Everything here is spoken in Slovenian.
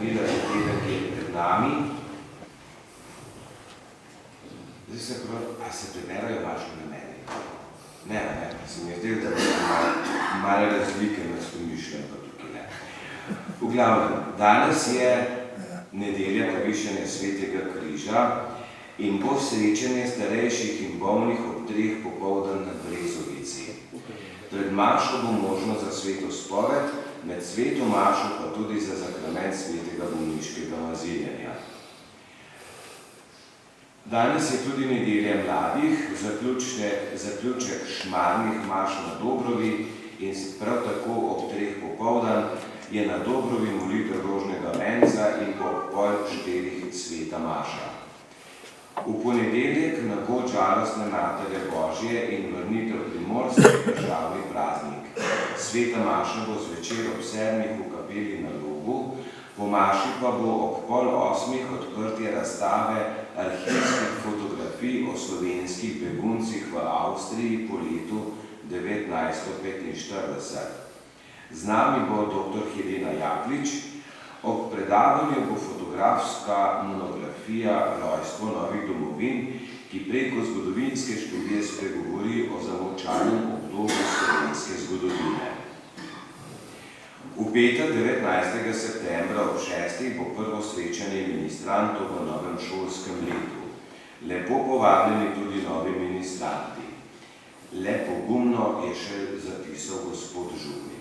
naredila za teden, ki je pred nami. Zdaj se prav, a se premerajo vaši nameni? Ne, se mi je zdel, da bo malo razlike med spomišljem, pa tukaj ne. V glavnem, danes je nedelja povišanja Svetega križa in bo srečanje starejših in bolnih ob 3 popoldan na Brezovici. Pred mašo bo možno za sveto spoved, med sveto mašo pa tudi za zakrament svetega bolniškega maziljenja. Danes je tudi nedelja mladih, zaključek šmarnih maš na Dobrovi in prav tako ob 3 popoldan je na Dobrovi molitev rožnega venca in ob 3:30 sveta maša. V ponedeljek na god žalostne Materje Božje in vrnitev Primorske državni praznik. Sveta maša bo zvečer ob 7 v kapeli na Logu, po maši pa bo ob 7:30 odprtje razstave arhivskih fotografij o slovenskih beguncih v Avstriji po letu 1945. Z nami bo dr. Helena Jaklič, ob predavanju bo fotografska monografija Rojstvo novih domovin, ki preko zgodovinske študije spregovori o zamolčanem obdobju slovenske zgodovine. V petek 19. septembra ob 6. bo prvo srečanje ministrantov v novem šolskem letu. Lepo povabljeni tudi novi ministranti. Le pogumno je še zapisal gospod Župnik.